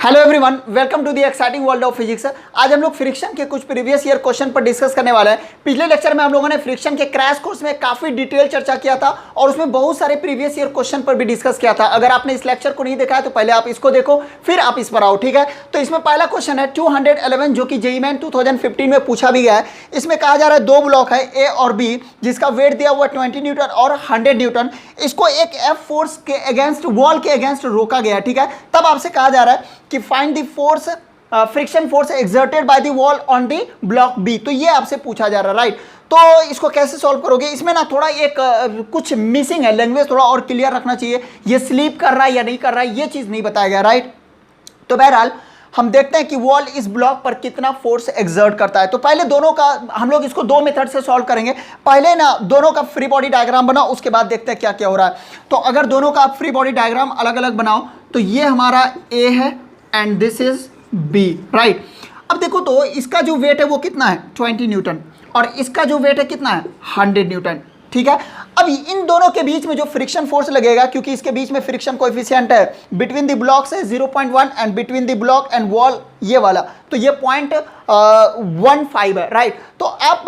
Hello everyone, welcome to the exciting world of physics. आज हम लोग फ्रिक्शन के कुछ प्रीवियस ईयर क्वेश्चन पर डिस्कस करने वाले हैं। पिछले लेक्चर में हम लोगों ने फ्रिक्शन के क्रैश कोर्स में काफी डिटेल चर्चा किया था और उसमें बहुत सारे प्रीवियस ईयर क्वेश्चन पर भी डिस्कस किया था। अगर आपने इस लेक्चर को नहीं देखा है तो पहले आप इसको देखो, फिर आप इस पर आओ, ठीक है। तो इसमें पहला क्वेश्चन है 211 जो कि जेईई मेन 2015 में पूछा भी गया है। इसमें कहा जा रहा है दो ब्लॉक है ए और बी, जिसका वेट दिया हुआ 20 न्यूटन और 100 न्यूटन। इसको एक एफ फोर्स के अगेंस्ट, वॉल के अगेंस्ट रोका गया, ठीक है। तब आपसे कहा जा रहा है कि find the force, friction force exerted by the wall on the block B. तो ये आपसे पूछा जा रहा है, राइट। तो इसको कैसे सॉल्व करोगे? इसमें ना थोड़ा एक कुछ मिसिंग है, लैंग्वेज थोड़ा और क्लियर रखना चाहिए। ये स्लीप कर रहा है या नहीं कर रहा है ये चीज नहीं बताया गया, राइट। तो बहरहाल हम देखते हैं कि वॉल इस ब्लॉक पर कितना फोर्स एक्सर्ट करता है। तो पहले दोनों का हम लोग इसको दो मेथड से सॉल्व करेंगे। पहले ना दोनों का फ्री बॉडी डायग्राम बनाओ, उसके बाद देखते हैं क्या क्या हो रहा है। तो अगर दोनों का फ्री बॉडी डायग्राम अलग अलग बनाओ तो ये हमारा ए है and this is B, right. अब देखो तो इसका जो वेट है वो कितना है 20 न्यूटन और इसका जो वेट है कितना है 100 न्यूटन, ठीक है। अब इन दोनों के बीच में जो फ्रिक्शन फोर्स लगेगा, क्योंकि इसके बीच में फ्रिक्शन कोएफिशिएंट है बिटवीन द ब्लॉक से 0.1 and between the block and wall ये वाला, तो ये 0.15 है, राइट। तो आप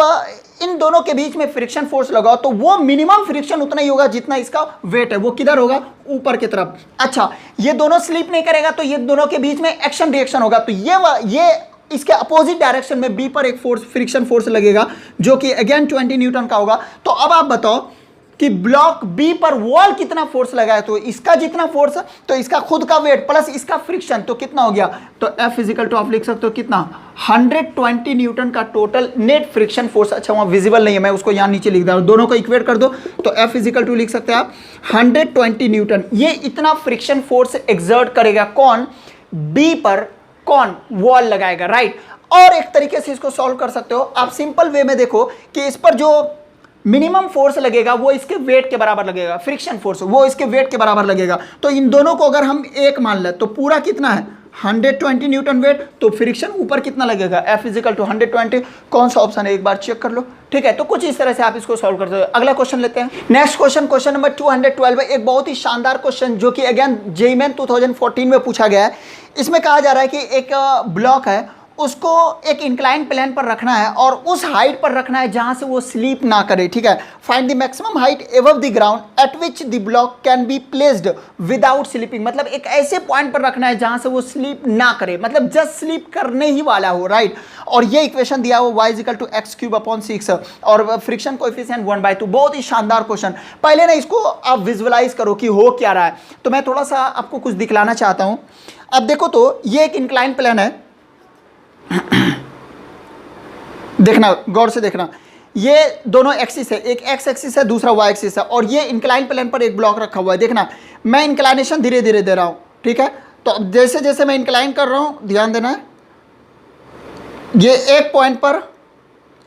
इन दोनों के बीच में फ्रिक्शन फोर्स लगाओ तो वो मिनिमम फ्रिक्शन उतना ही होगा जितना इसका वेट है। वो किधर होगा? ऊपर की तरफ। अच्छा, ये दोनों स्लीप नहीं करेगा तो ये दोनों के बीच में एक्शन रिएक्शन होगा। तो ये इसके अपोजिट डायरेक्शन में बी पर एक फोर्स, फ्रिक्शन फोर्स लगेगा जो कि अगेन 20 न्यूटन का होगा। तो अब आप बताओ कि ब्लॉक बी पर वॉल कितना फोर्स लगाया? तो इसका जितना फोर्स, तो इसका खुद का वेट प्लस इसका फ्रिक्शन, तो कितना हो गया? तो F इजिकल टू आप लिख सकते हो कितना 120 न्यूटन का टोटल नेट फ्रिक्शन फोर्स। अच्छा, वहां विजिबल नहीं है, मैं उसको यहां नीचे लिख दे रहा हूं, दोनों को इक्वेट कर दो तो F इजिकल टू लिख सकते हैं आप 120 न्यूटन। ये इतना फ्रिक्शन फोर्स एक्सर्ट करेगा कौन? बी पर। कौन? वॉल लगाएगा, राइट। और एक तरीके से इसको सॉल्व कर सकते हो आप सिंपल वे में। देखो कि इस पर जो मिनिमम फोर्स लगेगा वो इसके वेट के बराबर लगेगा, फ्रिक्शन फोर्स वो इसके वेट के बराबर लगेगा। तो इन दोनों को अगर हम एक मान ले तो पूरा कितना है 120 न्यूटन वेट, तो फ्रिक्शन ऊपर कितना लगेगा? F equal to 120। कौन सा ऑप्शन है एक बार चेक कर लो, ठीक है। तो कुछ इस तरह से आप इसको सॉल्व करते हो। अगला क्वेश्चन लेते हैं। नेक्स्ट क्वेश्चन, क्वेश्चन नंबर 212 है। एक बहुत ही शानदार क्वेश्चन जो कि अगेन जेईई मेन 2014 में पूछा गया है। इसमें कहा जा रहा है कि एक ब्लॉक है, उसको एक इंक्लाइन प्लेन पर रखना है और उस हाइट पर रखना है जहां से वो स्लीप ना करे, ठीक है। Find the maximum height above the ground eight which the block can be placed without sleeping. मतलब एक ऐसे पॉइंट पर रखना है जहां से वो स्लीप ना करे, मतलब जस्ट स्लीप करने ही वाला हो, राइट। और ये इक्वेशन दिया हो y इक्वल टू x³ और फ्रिक्शन कोएफिशिएंट 1/2। बहुत ही शानदार क्वेश्चन। पहले ना इसको आप विजुअलाइज करो कि हो क्या रहा है। तो मैं थोड़ा सा आपको कुछ दिखलाना चाहता हूं। अब देखो तो ये एक इंक्लाइन प्लेन है, देखना गौर से देखना, ये दोनों एक्सिस है, एक एक्स एक्सिस है दूसरा वाई एक्सिस है और ये इंक्लाइन प्लेन पर एक ब्लॉक रखा हुआ है। देखना मैं इंक्लाइनेशन धीरे धीरे दे रहा हूं, ठीक है। तो जैसे जैसे मैं इंक्लाइन कर रहा हूं ध्यान देना है, ये एक पॉइंट पर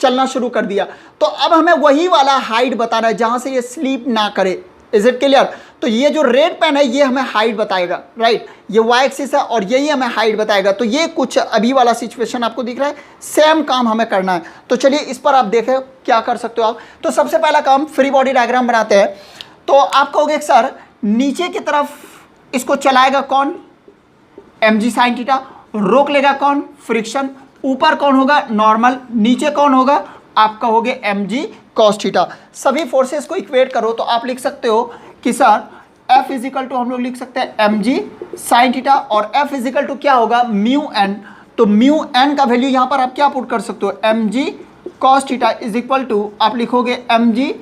चलना शुरू कर दिया। तो अब हमें वही वाला हाइट बताना है जहां से ये स्लीप ना करे। Is it clear? तो ये जो रेड पेन है ये हमें हाइट बताएगा, राइट। ये वाई एक्सिस है और यही हमें हाइट बताएगा। तो ये कुछ अभी वाला सिचुएशन आपको दिख रहा है, सेम काम हमें करना है। तो चलिए इस पर आप देखें क्या कर सकते हो आप। तो सबसे पहला काम फ्री बॉडी डायग्राम बनाते हैं। तो आप कहोगे सर नीचे की तरफ इसको चलाएगा कौन? mg sin theta. रोक लेगा कौन? फ्रिक्शन। ऊपर कौन होगा? नॉर्मल। नीचे कौन होगा? आप कहोगे mg cos थीटा। सभी फोर्सेस को इक्वेट करो तो आप लिख सकते हो कि सर F इजिकल टू हम लोग लिख सकते हैं mg sin थीटा और F इजिकल टू क्या होगा? Mu n। तो म्यू n का वैल्यू यहां पर आप क्या पुट कर सकते हो? mg cos theta is equal to आप लिखोगे mg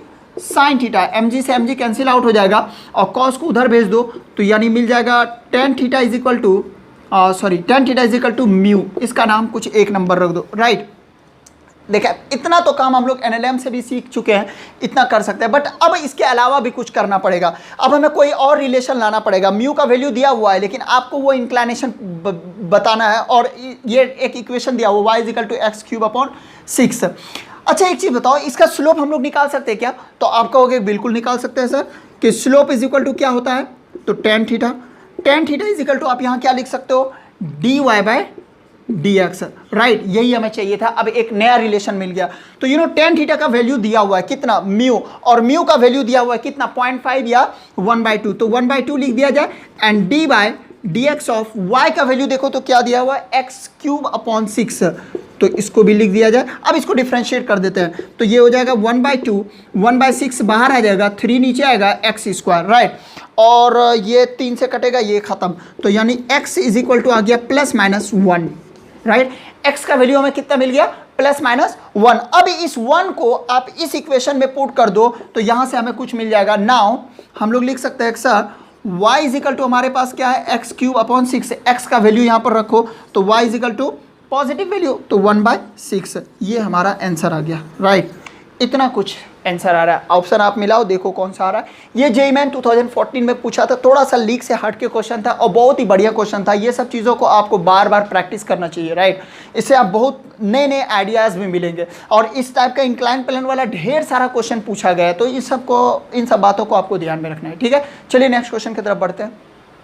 sin थीटा। mg से mg कैंसिल आउट हो जाएगा और cos को उधर भेज दो तो यानी मिल जाएगा tan theta is equal to tan theta is equal to mu. इसका नाम कुछ एक नंबर रख दो, राइट। देखा, इतना तो काम हम लोग एनएलएम से भी सीख चुके हैं, इतना कर सकते हैं। बट अब इसके अलावा भी कुछ करना पड़ेगा। अब हमें कोई और रिलेशन लाना पड़ेगा। म्यू का वैल्यू दिया हुआ है लेकिन आपको वो इंक्लाइनेशन बताना है और ये एक इक्वेशन दिया हुआ y इक्वल टू x³/6। अच्छा एक चीज़ बताओ, इसका स्लोप हम लोग निकाल सकते हैं क्या? तो आप कहोगे बिल्कुल निकाल सकते हैं सर, कि स्लोप इज इक्वल टू क्या होता है? तो tan theta. tan theta is equal to आप यहाँ क्या लिख सकते हो? dy/dx, right. यही हमें चाहिए था। अब एक नया रिलेशन मिल गया। तो tan थीटा का वैल्यू दिया हुआ है कितना? म्यू, और म्यू का वैल्यू दिया हुआ है कितना? 0.5 या 1/2। तो 1/2 लिख दिया जाए एंड dx ऑफ y का वैल्यू देखो तो क्या दिया हुआ है, x³/6, तो इसको भी लिख दिया जाए। अब इसको डिफ्रेंशिएट कर देते हैं, तो ये हो जाएगा 1/2, 1/6 बाहर आ जाएगा, 3 नीचे आएगा, x², राइट। और ये 3 से कटेगा, ये खत्म, तो यानी x = आ गया ±1, राइट। x का वैल्यू हमें कितना मिल गया, ±1। अब इस 1 को आप इस इक्वेशन में पुट कर दो तो यहां से हमें कुछ मिल जाएगा। नाउ हम लोग लिख सकते हैं सर y = हमारे पास क्या है, x³/6, x का वैल्यू यहां पर रखो तो y = पॉजिटिव वैल्यू, तो 1/6, ये हमारा आंसर आ गया, राइट। इतना कुछ आंसर आ रहा है। ऑप्शन आप मिलाओ, देखो कौन सा आ रहा है। ये जेईई मेन 2014 में पूछा था, थोड़ा सा लीक से हट के क्वेश्चन था और बहुत ही बढ़िया क्वेश्चन था। ये सब चीज़ों को आपको बार बार प्रैक्टिस करना चाहिए, राइट। इससे आप बहुत नए नए आइडियाज़ भी मिलेंगे। और इस टाइप का इंक्लाइन प्लेन वाला ढेर सारा क्वेश्चन पूछा गया है, तो इन सब बातों को आपको ध्यान में रखना है, ठीक है। चलिए नेक्स्ट क्वेश्चन की तरफ बढ़ते हैं।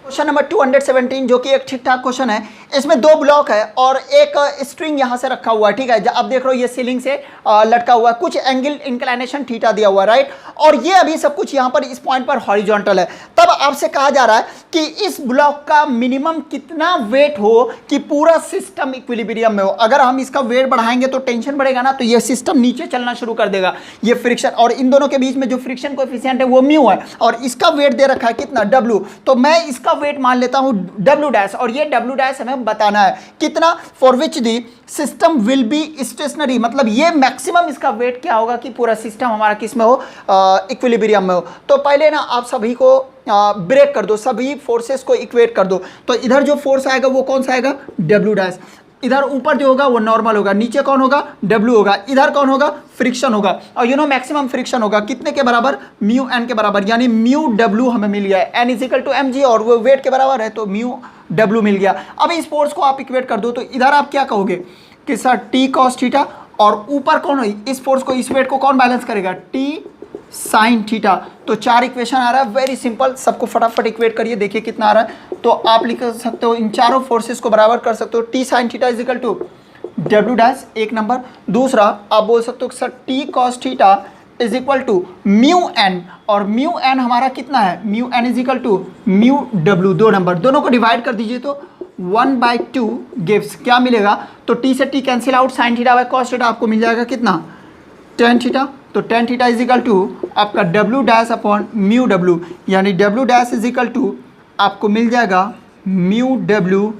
क्वेश्चन नंबर 217 जो कि एक ठीक ठाक क्वेश्चन है। इसमें 2 ब्लॉक है और एक स्ट्रिंग यहाँ से रखा हुआ है, ठीक है। आप देख रहे हो ये सीलिंग से लटका हुआ है, कुछ एंगल इंक्लाइनेशन थीटा दिया हुआ है, राइट। और ये अभी सब कुछ यहाँ पर इस पॉइंट पर हॉरिजॉन्टल है। तब आपसे कहा जा रहा है कि इस ब्लॉक का मिनिमम कितना वेट हो कि पूरा सिस्टम इक्विलिब्रियम में हो। अगर हम इसका वेट बढ़ाएंगे तो टेंशन बढ़ेगा ना, तो ये सिस्टम नीचे चलना शुरू कर देगा। ये फ्रिक्शन, और इन दोनों के बीच में जो फ्रिक्शन कोएफिशिएंट है वो म्यू है, और इसका वेट दे रखा है कितना, W। तो मैं इसका वेट मान लेता हूं W' और ये W' हमें बताना है कितना, for which the system will be stationary, मतलब ये मैक्सिमम इसका वेट क्या होगा कि पूरा सिस्टम हमारा किस में हो, इक्विलिब्रियम में हो। तो पहले ना आप सभी को ब्रेक कर दो, सभी फोर्सेस को इक्वेट कर दो। तो इधर जो फोर्स आएगा वो कौन सा आएगा, W'। इधर ऊपर जो होगा वो नॉर्मल होगा, नीचे कौन होगा, W होगा। इधर कौन होगा, फ्रिक्शन होगा। और मैक्सिमम फ्रिक्शन होगा कितने के बराबर, μn के बराबर, यानी μW हमें मिल गया है। n = mg और वो वेट के बराबर है, तो μW मिल गया। अब इस फोर्स को आप इक्वेट कर दो तो इधर आप क्या कहोगे कि सर t cos थीटा, और ऊपर कौन है, इस फोर्स को, इस वेट को कौन बैलेंस करेगा, t sin थीटा। तो 4 इक्वेशन आ रहा है, वेरी सिंपल। सबको फटाफट इक्वेट करिए, देखिए कितना आ रहा है। तो आप लिख सकते हो, इन चारों फोर्सेस को बराबर कर सकते हो। t sin थीटा = W', एक नंबर। दूसरा आप बोल सकते हो sir t cos theta = μn, और μn हमारा कितना है, μn = μW, 2 नंबर। दोनों को डिवाइड कर दीजिए तो 1/2 गिव्स क्या मिलेगा, तो t से t cancel out, sin theta by cos theta आपको मिल जाएगा कितना, tan थीटा। तो tan थीटा = आपका W'/μW, यानी W' आपको मिल जाएगा μW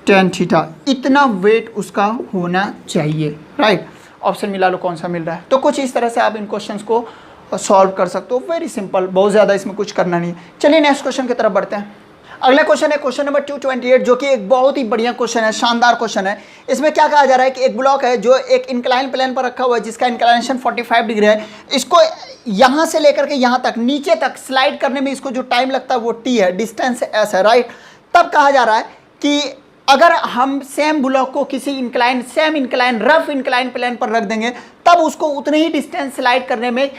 tan थीटा। इतना वेट उसका होना चाहिए, राइट। ऑप्शन मिला लो कौन सा मिल रहा है। तो कुछ इस तरह से आप इन क्वेश्चंस को सॉल्व कर सकते हो, वेरी सिंपल, बहुत ज़्यादा इसमें कुछ करना नहीं है। चलिए नेक्स्ट क्वेश्चन की तरफ बढ़ते हैं। अगला क्वेश्चन है क्वेश्चन नंबर 228 जो कि एक बहुत ही बढ़िया क्वेश्चन है, शानदार क्वेश्चन है। इसमें क्या कहा जा रहा है कि एक ब्लॉक है जो एक इंक्लाइन प्लेन पर रखा हुआ है जिसका इंक्लाइनेशन 45 डिग्री है। इसको यहाँ से लेकर के यहाँ तक, नीचे तक स्लाइड करने में इसको जो टाइम लगता है वो t है, डिस्टेंस s है, राइट। तब कहा जा रहा है कि अगर हम सेम ब्लॉक को किसी रफ इंक्लाइन प्लेन पर रख देंगे तब उसको उतने ही डिस्टेंस स्लाइड करने में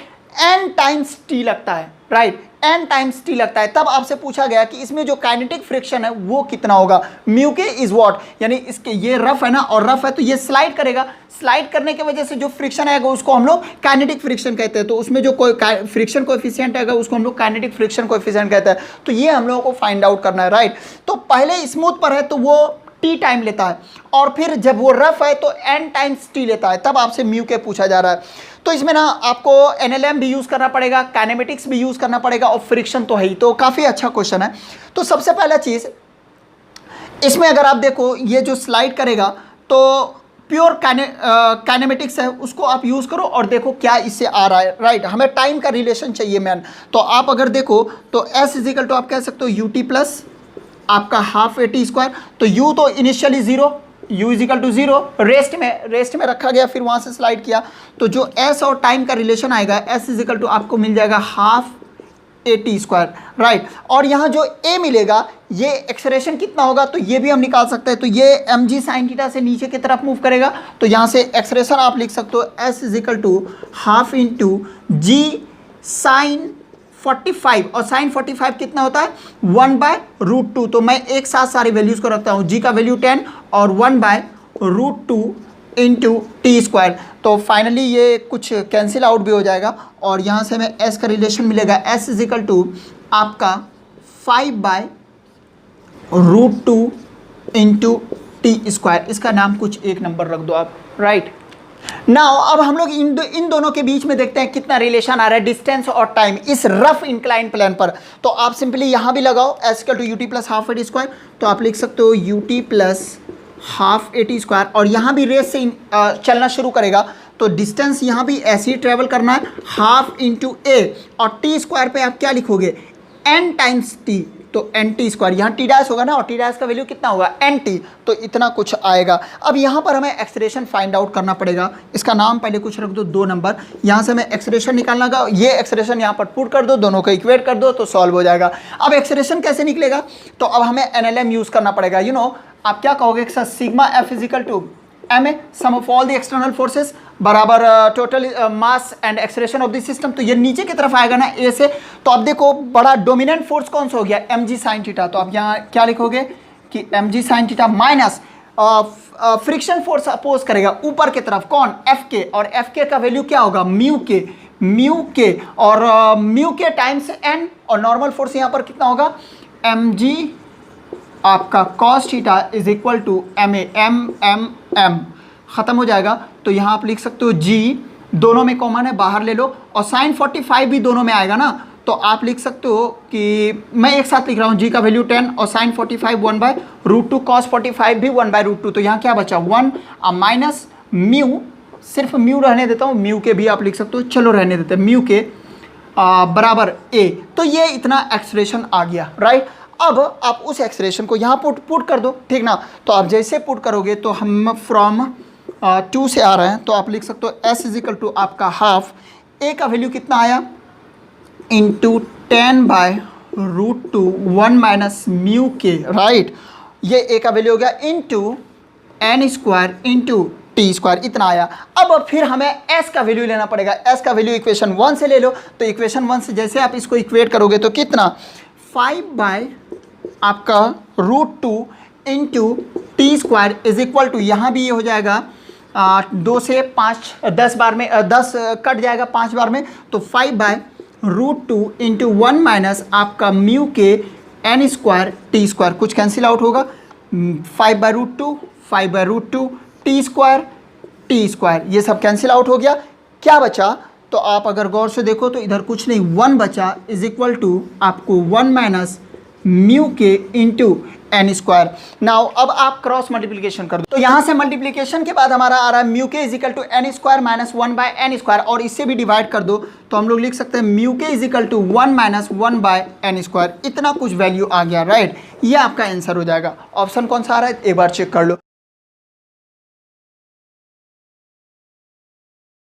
n टाइम्स t लगता है, राइट, n टाइम्स t लगता है। तब आपसे पूछा गया कि इसमें जो काइनेटिक फ्रिक्शन है वो कितना होगा, म्यू के इज व्हाट, यानी इसके ये रफ है ना, और रफ है तो ये स्लाइड करेगा, स्लाइड करने की वजह से जो फ्रिक्शन आएगा उसको हम लोग काइनेटिक फ्रिक्शन कहते हैं। तो उसमें जो कोई फ्रिक्शन कोएफिशिएंट आएगा उसको हम लोग काइनेटिक फ्रिक्शन कोएफिशिएंट कहते हैं। तो ये हम लोगों को फाइंड आउट करना है, राइट। तो पहले स्मूथ पर है तो वो t टाइम लेता है, और फिर जब वो रफ है तो n टाइम्स t लेता है। तब आपसे म्यू के पूछा जा रहा है। तो इसमें ना आपको NLM भी यूज़ करना पड़ेगा, काइनेमेटिक्स भी यूज़ करना पड़ेगा, और फ्रिक्शन तो है ही। तो काफ़ी अच्छा क्वेश्चन है। तो सबसे पहला चीज़ इसमें अगर आप देखो, ये जो स्लाइड करेगा तो प्योर काइनेमेटिक्स है, उसको आप यूज़ करो और देखो क्या इससे आ रहा है, राइट। हमें टाइम का रिलेशन चाहिए मैन। तो आप अगर देखो तो S = आप कह सकते हो ut प्लस आपका हाफ AT²। तो u तो इनिशियली 0, u = 0, रेस्ट में रखा गया, फिर वहाँ से स्लाइड किया। तो जो s और टाइम का रिलेशन आएगा, s = आपको मिल जाएगा हाफ AT², राइट। और यहाँ जो a मिलेगा, ये एक्सेलरेशन कितना होगा तो ये भी हम निकाल सकते हैं। तो ये mg sin थीटा से नीचे की तरफ मूव करेगा, तो यहाँ से एक्सेलरेशन आप लिख सकते हो s = half into g sin 45, और sin 45 कितना होता है 1/√2। तो मैं एक साथ सारी वैल्यूज़ को रखता हूँ, g का वैल्यू 10 और 1/√2 इंटू t²। तो फाइनली ये कुछ कैंसिल आउट भी हो जाएगा, और यहाँ से हमें s का रिलेशन मिलेगा, s = आपका 5/√2 √2 इंटू टी स्क्वायर, इसका नाम कुछ एक नंबर रख दो आप, राइट। नाउ अब हम लोग इन दोनों के बीच में देखते हैं कितना रिलेशन आ रहा है डिस्टेंस और टाइम इस रफ इंक्लाइन प्लेन पर। तो आप सिंपली यहां भी लगाओ s equal to ut plus half at square, तो आप लिख सकते हो ut plus half at square, और यहां भी रेस से चलना शुरू करेगा तो डिस्टेंस यहां भी ऐसे ही ट्रेवल करना है, हाफ इंटू ए, और टी स्क्वायर पे आप क्या लिखोगे, एन टाइम्स टी, तो एन टी स्क्वायर, यहाँ टी डैश होगा ना, और टी डैश का वैल्यू कितना होगा, एन टी, तो इतना कुछ आएगा। अब यहाँ पर हमें एक्सप्रेशन फाइंड आउट करना पड़ेगा, इसका नाम पहले कुछ रख दो 2 नंबर, यहाँ से हमें एक्सप्रेशन निकालना का, ये एक्सप्रेशन यहाँ पर पुट कर दो, दोनों को इक्वेट कर दो तो सॉल्व हो जाएगा। अब एक्सप्रेशन कैसे निकलेगा, तो अब हमें एनएलएम यूज़ करना पड़ेगा। आप क्या कहोगे sir, sigma F equal to M A sum of all the external forces बराबर total mass and acceleration of the system, तो ये नीचे की तरफ आएगा ना ए से, तो अब देखो बड़ा डोमिनेंट फोर्स कौन सा हो गया, एम जी साइन थीटा, तो आप यहाँ क्या लिखोगे कि m g sine theta minus friction force oppose करेगा ऊपर की तरफ कौन, एफ के, और एफ के का वैल्यू क्या होगा, म्यू के, और म्यू के टाइम्स एन, और नॉर्मल फोर्स यहाँ पर कितना होगा, एम जी आपका cos theta is equal to M a, m ख़त्म हो जाएगा, तो यहाँ आप लिख सकते हो जी, दोनों में कॉमन है बाहर ले लो, और साइन 45 भी दोनों में आएगा ना, तो आप लिख सकते हो कि मैं एक साथ लिख रहा हूँ, जी का वैल्यू 10 और साइन 45 1/√2, कॉस 45 भी 1/√2, तो यहाँ क्या बचा 1 माइनस म्यू, सिर्फ म्यू रहने देता हूँ, म्यू के भी आप लिख सकते हो, चलो रहने देते हैं, म्यू के बराबर ए, तो ये इतना एक्सप्रेशन आ गया, राइट। अब आप उस एक्सप्रेशन को यहाँ पुट कर दो, ठीक ना, तो आप जैसे पुट करोगे तो हम फ्रॉम 2 से आ रहे हैं, तो आप लिख सकते हो एस इजिकल टू आपका हाफ, ए का वैल्यू कितना आया, इंटू 10/√2 1 माइनस म्यू के, राइट, ये ए का वैल्यू हो गया, into n square into t square, इतना आया। अब फिर हमें एस का वैल्यू लेना पड़ेगा, एस का वैल्यू इक्वेशन 1 से ले लो, तो इक्वेशन 1 से जैसे आप इसको इक्वेट करोगे तो कितना 5 आपका √2 into t square is equal to, यहाँ भी ये हो जाएगा 2 से 5 10 बार में 10 कट जाएगा 5 बार में, तो 5/√2 इंटू 1 माइनस आपका म्यू के एन स्क्वायर टी स्क्वायर, कुछ कैंसिल आउट होगा, 5/√2 टी स्क्वायर, ये सब कैंसिल आउट हो गया, क्या बचा, तो आप अगर गौर से देखो तो इधर कुछ नहीं 1 बचा, इज इक्वल टू आपको 1 माइनस म्यू के इंटू एन स्क्वायर। नाउ अब आप क्रॉस मल्टीप्लिकेशन कर दो, तो यहाँ से मल्टीप्लिकेशन के बाद हमारा आ रहा है म्यू के is equal to n square minus 1/n square, और इससे भी डिवाइड कर दो तो हम लोग लिख सकते हैं म्यू के is equal to 1 minus 1/n square, इतना कुछ वैल्यू आ गया, राइट। ये आपका आंसर हो जाएगा। ऑप्शन कौन सा आ रहा है एक बार चेक कर लो।